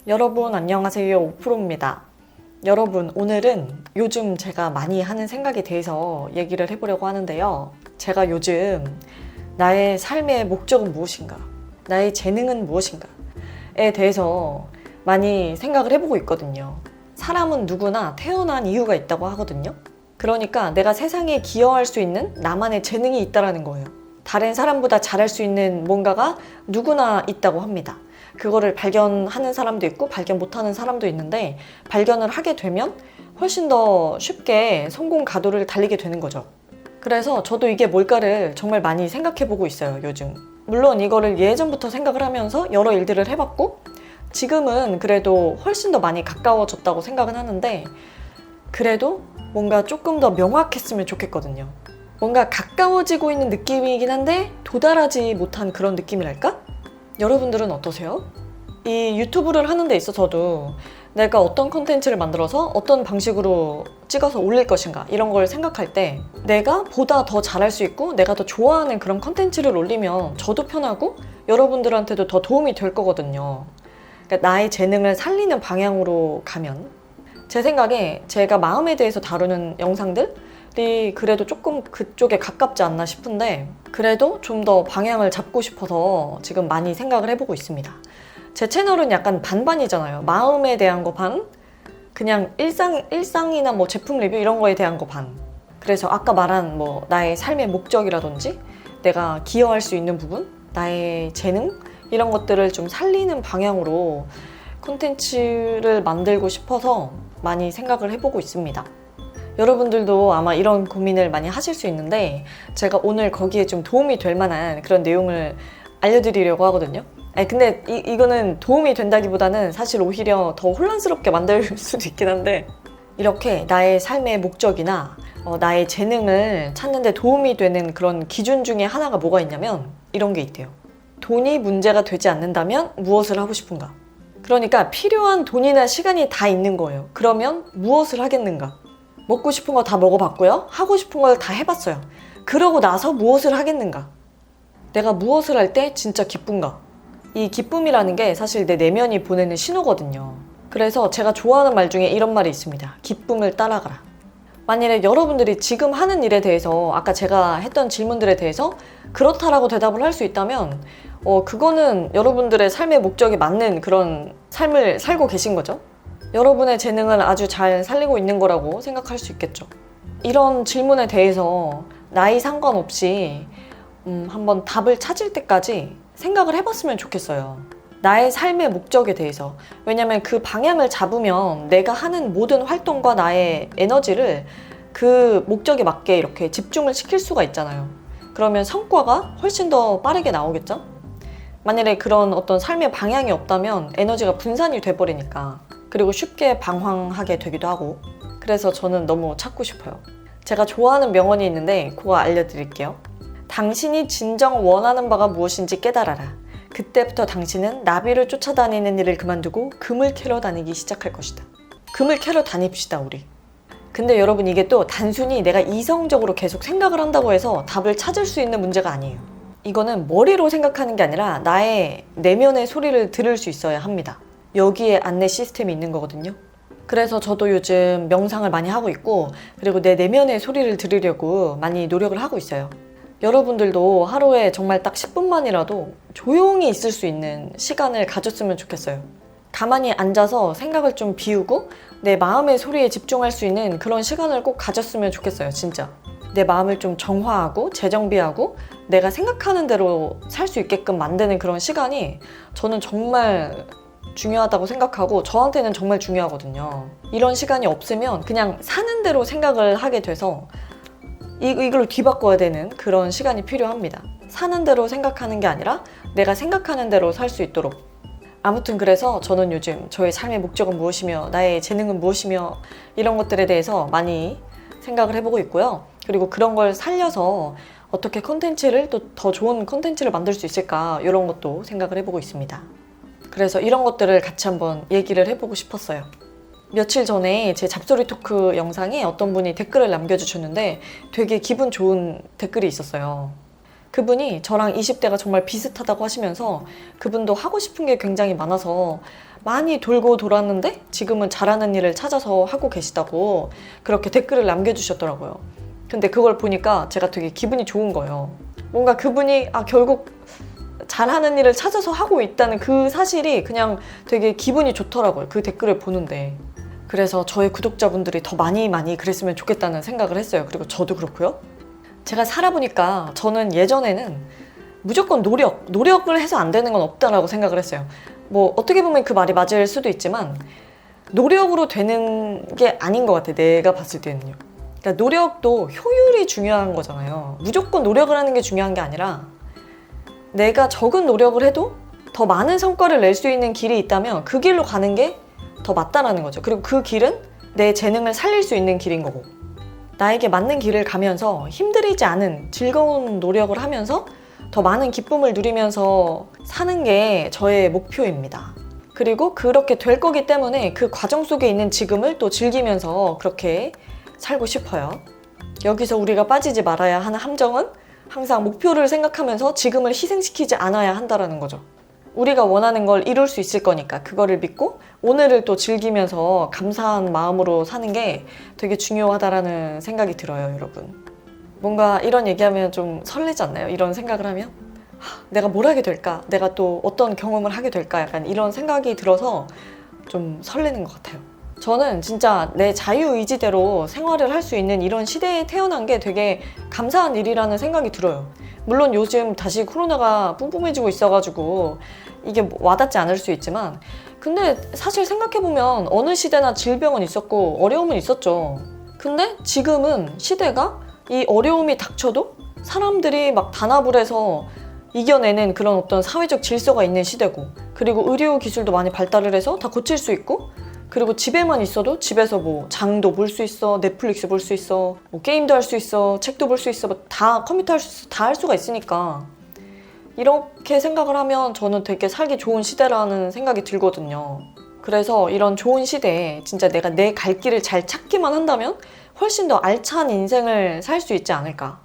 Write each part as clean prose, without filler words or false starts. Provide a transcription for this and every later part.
여러분 안녕하세요. 오프로입니다. 여러분 오늘은 요즘 제가 많이 하는 생각에 대해서 얘기를 해보려고 하는데요. 제가 요즘 나의 삶의 목적은 무엇인가, 나의 재능은 무엇인가에 대해서 많이 생각을 해보고 있거든요. 사람은 누구나 태어난 이유가 있다고 하거든요. 그러니까 내가 세상에 기여할 수 있는 나만의 재능이 있다는 거예요. 다른 사람보다 잘할 수 있는 뭔가가 누구나 있다고 합니다. 그거를 발견하는 사람도 있고 발견 못하는 사람도 있는데, 발견을 하게 되면 훨씬 더 쉽게 성공 가도를 달리게 되는 거죠. 그래서 저도 이게 뭘까를 정말 많이 생각해 보고 있어요, 요즘. 물론 이거를 예전부터 생각을 하면서 여러 일들을 해봤고, 지금은 그래도 훨씬 더 많이 가까워졌다고 생각은 하는데, 그래도 뭔가 조금 더 명확했으면 좋겠거든요. 뭔가 가까워지고 있는 느낌이긴 한데 도달하지 못한 그런 느낌이랄까? 여러분들은 어떠세요? 이 유튜브를 하는 데 있어서도 내가 어떤 컨텐츠를 만들어서 어떤 방식으로 찍어서 올릴 것인가 이런 걸 생각할 때, 내가 보다 더 잘할 수 있고 내가 더 좋아하는 그런 컨텐츠를 올리면 저도 편하고 여러분들한테도 더 도움이 될 거거든요. 그러니까 나의 재능을 살리는 방향으로 가면, 제 생각에 제가 마음에 대해서 다루는 영상들이 그래도 조금 그쪽에 가깝지 않나 싶은데, 그래도 좀 더 방향을 잡고 싶어서 지금 많이 생각을 해보고 있습니다. 제 채널은 약간 반반이잖아요. 마음에 대한 거 반, 그냥 일상이나 뭐 제품 리뷰 이런 거에 대한 거 반. 그래서 아까 말한 뭐 나의 삶의 목적이라든지 내가 기여할 수 있는 부분, 나의 재능 이런 것들을 좀 살리는 방향으로 콘텐츠를 만들고 싶어서 많이 생각을 해보고 있습니다. 여러분들도 아마 이런 고민을 많이 하실 수 있는데, 제가 오늘 거기에 좀 도움이 될 만한 그런 내용을 알려드리려고 하거든요. 근데 이거는 도움이 된다기보다는 사실 오히려 더 혼란스럽게 만들 수도 있긴 한데, 이렇게 나의 삶의 목적이나 나의 재능을 찾는 데 도움이 되는 그런 기준 중에 하나가 뭐가 있냐면 이런 게 있대요. 돈이 문제가 되지 않는다면 무엇을 하고 싶은가? 그러니까 필요한 돈이나 시간이 다 있는 거예요. 그러면 무엇을 하겠는가? 먹고 싶은 거 다 먹어봤고요. 하고 싶은 걸 다 해봤어요. 그러고 나서 무엇을 하겠는가? 내가 무엇을 할 때 진짜 기쁜가? 이 기쁨이라는 게 사실 내 내면이 보내는 신호거든요. 그래서 제가 좋아하는 말 중에 이런 말이 있습니다. 기쁨을 따라가라. 만일에 여러분들이 지금 하는 일에 대해서 아까 제가 했던 질문들에 대해서 그렇다라고 대답을 할 수 있다면 그거는 여러분들의 삶의 목적에 맞는 그런 삶을 살고 계신 거죠. 여러분의 재능을 아주 잘 살리고 있는 거라고 생각할 수 있겠죠. 이런 질문에 대해서 나이 상관없이 한번 답을 찾을 때까지 생각을 해봤으면 좋겠어요. 나의 삶의 목적에 대해서. 왜냐면 그 방향을 잡으면 내가 하는 모든 활동과 나의 에너지를 그 목적에 맞게 이렇게 집중을 시킬 수가 있잖아요. 그러면 성과가 훨씬 더 빠르게 나오겠죠? 만약에 그런 어떤 삶의 방향이 없다면 에너지가 분산이 돼버리니까, 그리고 쉽게 방황하게 되기도 하고. 그래서 저는 너무 찾고 싶어요. 제가 좋아하는 명언이 있는데 그거 알려드릴게요. 당신이 진정 원하는 바가 무엇인지 깨달아라. 그때부터 당신은 나비를 쫓아다니는 일을 그만두고 금을 캐러 다니기 시작할 것이다. 금을 캐러 다닙시다, 우리. 근데 여러분, 이게 또 단순히 내가 이성적으로 계속 생각을 한다고 해서 답을 찾을 수 있는 문제가 아니에요. 이거는 머리로 생각하는 게 아니라 나의 내면의 소리를 들을 수 있어야 합니다. 여기에 안내 시스템이 있는 거거든요. 그래서 저도 요즘 명상을 많이 하고 있고, 그리고 내 내면의 소리를 들으려고 많이 노력을 하고 있어요. 여러분들도 하루에 정말 딱 10분만이라도 조용히 있을 수 있는 시간을 가졌으면 좋겠어요. 가만히 앉아서 생각을 좀 비우고 내 마음의 소리에 집중할 수 있는 그런 시간을 꼭 가졌으면 좋겠어요, 진짜. 내 마음을 좀 정화하고 재정비하고 내가 생각하는 대로 살 수 있게끔 만드는 그런 시간이 저는 정말 중요하다고 생각하고, 저한테는 정말 중요하거든요. 이런 시간이 없으면 그냥 사는 대로 생각을 하게 돼서 이걸 뒤바꿔야 되는 그런 시간이 필요합니다. 사는 대로 생각하는 게 아니라 내가 생각하는 대로 살 수 있도록. 아무튼 그래서 저는 요즘 저의 삶의 목적은 무엇이며 나의 재능은 무엇이며 이런 것들에 대해서 많이 생각을 해보고 있고요. 그리고 그런 걸 살려서 어떻게 컨텐츠를 또 더 좋은 컨텐츠를 만들 수 있을까, 이런 것도 생각을 해보고 있습니다. 그래서 이런 것들을 같이 한번 얘기를 해보고 싶었어요. 며칠 전에 제 잡소리 토크 영상에 어떤 분이 댓글을 남겨주셨는데 되게 기분 좋은 댓글이 있었어요. 그분이 저랑 20대가 정말 비슷하다고 하시면서 그분도 하고 싶은 게 굉장히 많아서 많이 돌고 돌았는데 지금은 잘하는 일을 찾아서 하고 계시다고 그렇게 댓글을 남겨주셨더라고요. 근데 그걸 보니까 제가 되게 기분이 좋은 거예요. 뭔가 그분이 결국 잘하는 일을 찾아서 하고 있다는 그 사실이 그냥 되게 기분이 좋더라고요. 그 댓글을 보는데. 그래서 저의 구독자분들이 더 많이 그랬으면 좋겠다는 생각을 했어요. 그리고 저도 그렇고요. 제가 살아보니까 저는 예전에는 무조건 노력을 해서 안 되는 건 없다라고 생각을 했어요. 뭐 어떻게 보면 그 말이 맞을 수도 있지만 노력으로 되는 게 아닌 것 같아요. 내가 봤을 때는요. 그러니까 노력도 효율이 중요한 거잖아요. 무조건 노력을 하는 게 중요한 게 아니라 내가 적은 노력을 해도 더 많은 성과를 낼 수 있는 길이 있다면 그 길로 가는 게 더 맞다라는 거죠. 그리고 그 길은 내 재능을 살릴 수 있는 길인 거고 나에게 맞는 길을 가면서 힘들이지 않은 즐거운 노력을 하면서 더 많은 기쁨을 누리면서 사는 게 저의 목표입니다. 그리고 그렇게 될 거기 때문에 그 과정 속에 있는 지금을 또 즐기면서 그렇게 살고 싶어요. 여기서 우리가 빠지지 말아야 하는 함정은 항상 목표를 생각하면서 지금을 희생시키지 않아야 한다는 거죠. 우리가 원하는 걸 이룰 수 있을 거니까 그거를 믿고 오늘을 또 즐기면서 감사한 마음으로 사는 게 되게 중요하다라는 생각이 들어요, 여러분. 뭔가 이런 얘기하면 좀 설레지 않나요? 이런 생각을 하면? 내가 뭘 하게 될까? 내가 또 어떤 경험을 하게 될까? 약간 이런 생각이 들어서 좀 설레는 것 같아요. 저는 진짜 내 자유의지대로 생활을 할 수 있는 이런 시대에 태어난 게 되게 감사한 일이라는 생각이 들어요. 물론 요즘 다시 코로나가 뿜뿜해지고 있어가지고 이게 와닿지 않을 수 있지만 근데 사실 생각해보면 어느 시대나 질병은 있었고 어려움은 있었죠. 근데 지금은 시대가 이 어려움이 닥쳐도 사람들이 막 단합을 해서 이겨내는 그런 어떤 사회적 질서가 있는 시대고 그리고 의료 기술도 많이 발달을 해서 다 고칠 수 있고 그리고 집에만 있어도 집에서 뭐 장도 볼 수 있어, 넷플릭스 볼 수 있어, 뭐 게임도 할 수 있어, 책도 볼 수 있어, 뭐 다 컴퓨터 할 수 있어, 다 할 수가 있으니까 이렇게 생각을 하면 저는 되게 살기 좋은 시대라는 생각이 들거든요. 그래서 이런 좋은 시대에 진짜 내가 내 갈 길을 잘 찾기만 한다면 훨씬 더 알찬 인생을 살 수 있지 않을까.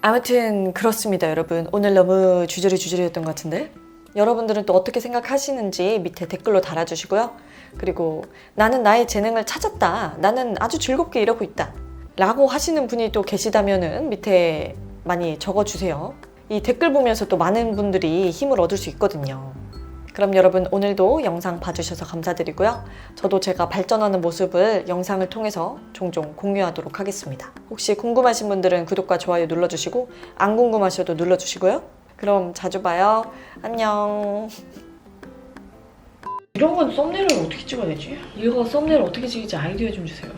아무튼 그렇습니다, 여러분. 오늘 너무 주저리였던 것 같은데 여러분들은 또 어떻게 생각하시는지 밑에 댓글로 달아주시고요. 그리고 나는 나의 재능을 찾았다. 나는 아주 즐겁게 이러고 있다. 라고 하시는 분이 또 계시다면은 밑에 많이 적어주세요. 이 댓글 보면서 또 많은 분들이 힘을 얻을 수 있거든요. 그럼 여러분 오늘도 영상 봐주셔서 감사드리고요. 저도 제가 발전하는 모습을 영상을 통해서 종종 공유하도록 하겠습니다. 혹시 궁금하신 분들은 구독과 좋아요 눌러주시고 안 궁금하셔도 눌러주시고요. 그럼 자주 봐요. 안녕. 이런 건 썸네일을 어떻게 찍어야 되지? 이거 썸네일 어떻게 찍을지 아이디어 좀 주세요.